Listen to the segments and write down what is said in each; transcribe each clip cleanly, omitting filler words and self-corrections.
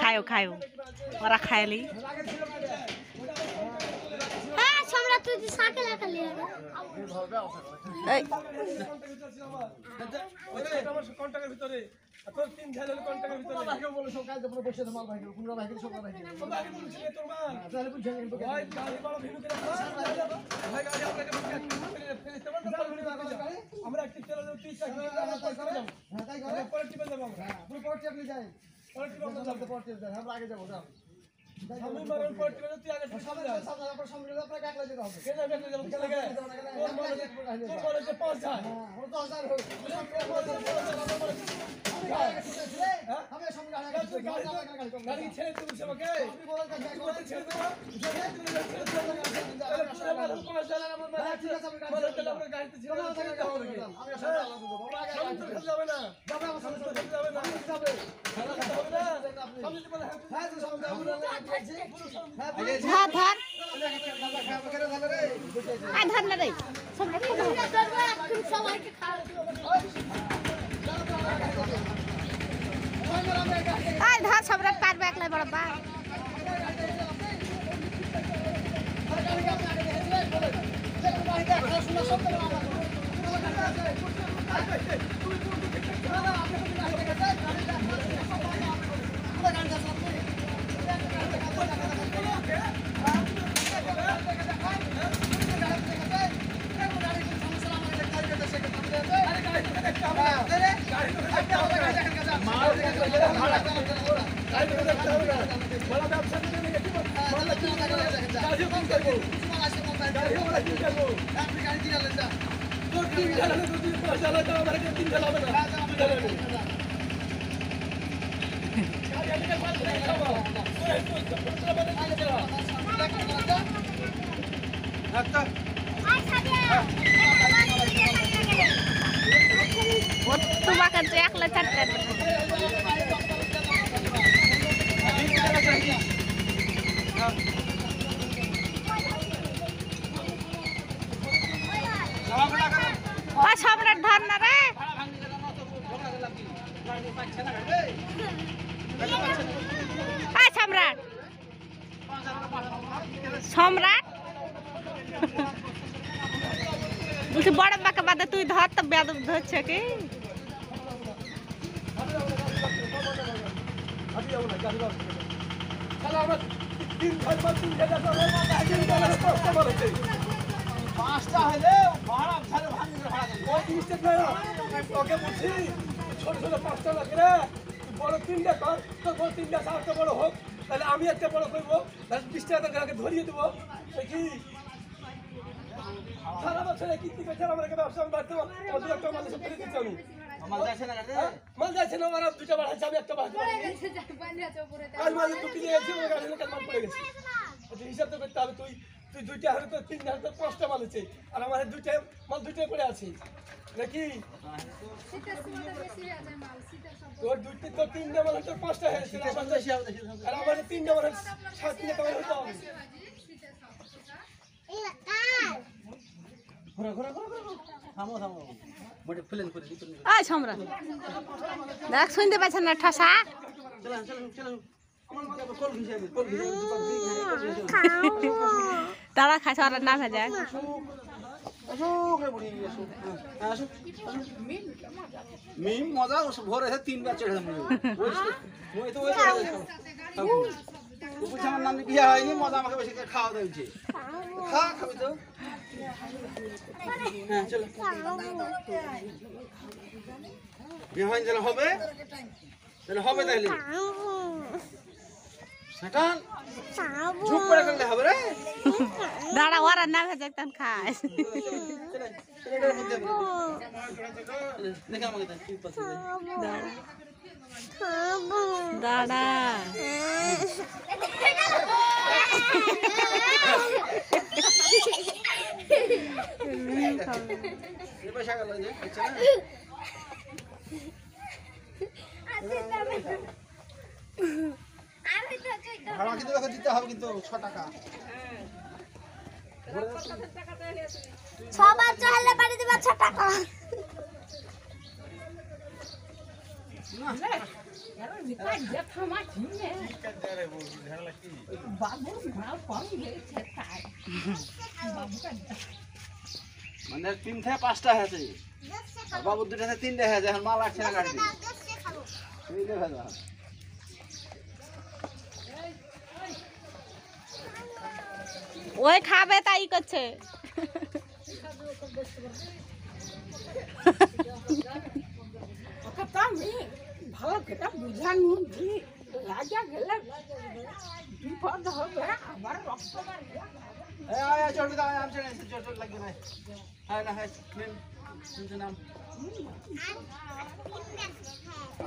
খায়ো খায়ো ওরা খায়লি ধর সম্রাট পারবে একলাই বড় বা তোমাকে একলা চারটে সম্রাট ধর না রে সম্রাট সম্রাট বলছি বড় বাঁকা বাদে তুই ধর তো বেদব ধরছে কি পাঁচটা হলে ভাড়া ওকে বলছি ছোট ছোট পাঁচটা লাগে রে বড় তিনটা কর তোর বড় তিনটা চারটা বড় হোক তাহলে আমি একটা বড় করবো তাহলে 20 টাকা গ্রাহকে ধরিয়ে দেবো কি সারা বছরে কি কি করছে আমাকে ব্যবসা আমি বাড়তে ওদের একটা মানুষ করে দিচ্ছি আমি মাল যাচ্ছে না আমার দুটা বাড়াচ্ছে আমি একটা বাড়াতে কাল মাল দুটি নিয়েছি ওই গাড়ি কাল মাল পড়ে গেছে হিসাব তো করতে হবে তুই তুই দুইটা হারে তো তিনটা হারে তো 5টা মাল আছে আর আমার দুইটা মাল দুইটাই পড়ে আছে নাকি তোর দুইটা তো তিনটা মাল তোর 5টা হয়েছে আর আমার তিনটা মাল 7 টাকা হতে হবে দেখ শুনতে পাচ্ছেন না ঠসা তারা খাচ্ছে ওরা না ভেজা মিম মজা ভোর এসে 3 বার চড়ে আমার নাম বিয়ে হয়নি মজা আমাকে বেশি খাওয়া দিচ্ছে খাবি তো হ্যাঁ চলো বিয়ে হয়নি তাহলে হবে তাহলে ঝুঁক করে করলে হবে রে দাঁড়া ওরা না ভেজা একদম খায় দেখে আমাকে দাঁড়া পয়সা গেল যে আচ্ছা না ভাড়া কিন্তু দিতে হবে কিন্তু 6 টাকা সবার চাইলে বাড়ি দিবা 6 500 টাকা মানে 3 থেকে 5টা হয়েছে আর বাবু 2টা থেকে 3টা হয়েছে এখন মাল আসছে না গাড়ি এই দেখা যা ওই খাবে তাই করছে ভালো করে বুঝানো রাজা গেলে বিপদ হবে আবার রক্ত বাড়বে এই আয় চল দাও আম ছেড়ে চল লাগবে না হ্যাঁ না হ্যাঁ নিন নাম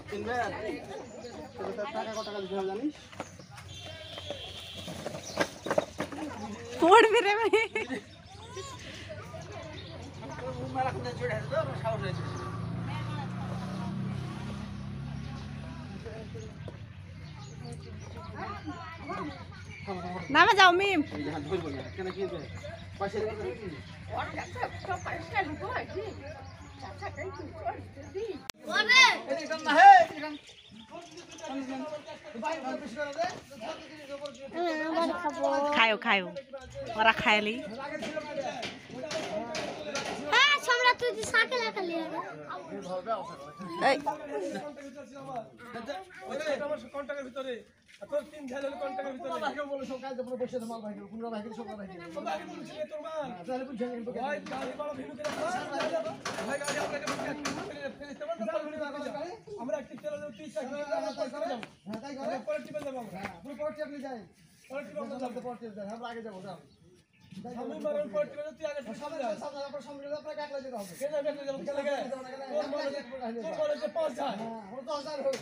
কিনবে টাকা কত টাকা দিতে হবে জানিস পড়বে রে ভাই মেলা কোন চড়ে তো সাহস হয়েছে নামে যাও মিম এই হাত ধরবো না কেন কি হবে পয়সা দিতে হবে কি ওর কাছে তো পয়সা ঢুকো আছে চাচা কই তুই দিদি এই কাম না হে ভাই ভাই বেশি করে দে খায়ো খায়ো ওরা খায়লি হ্যাঁ সম্রাট তুই সাইকেল খালি এই আমার কন্টাক্টের ভিতরে তোর 3 ঝাল হলো কন্টাক্টের ভিতরে ভাইকে বলে সব কাজ পুরো বসে মাল ভাই কোন ভাই সব ভাই তোর আগে বলছিস তোর মা তাহলে বুঝছেন কিন্তু ভাই গাড়ি বড় ভিড় করে ভাই গাড়ি আপনাকে ফেলিতে আমরা একটি তেল 30 টাকা আমরা পয়সা দাও হ্যাঁ তাই করে পরে টিপে দেব পুরো পড়তে আপনি যাই পরে টিপে পড়তে পড়তে যাই আমরা আগে যাব যাও আমি মারন পরে টিপে তুই আগে টিপে সামনে যা সামনে আপনার সামনে আপনাকে একলা যেতে হবে কে যাবে কে যাবে কে লাগে তোর বলে যে 5 যায় হ্যাঁ ও 10000 হোক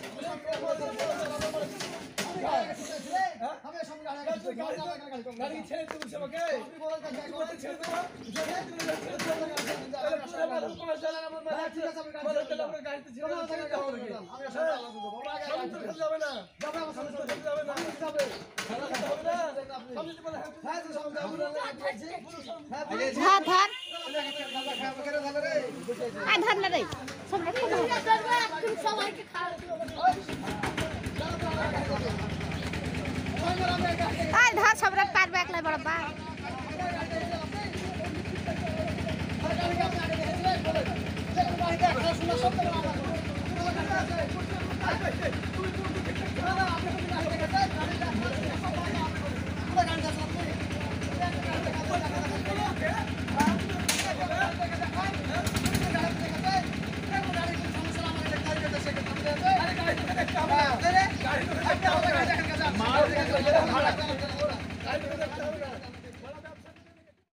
আমি সামনে গাড়ি ছেড়ে তুই সবকে আপনি বলেন কাজ ছেড়ে দেব ঠিক আছে আমরা গাড়িতে ছেড়ে আমি সামনে আলাদা দেব আমরা আগে যাবে না যাবে আমার সামনে যাবে না যাবে হবে না সামনে বলে হ্যাঁ তো সামনে যাবো হ্যাঁ ধর ধর খাওয়া করে ভালো রে আয় ধর না রে সবাইকে খাওয়া আয় ধর সম্রাট পারবে একলাই বড় বা মাল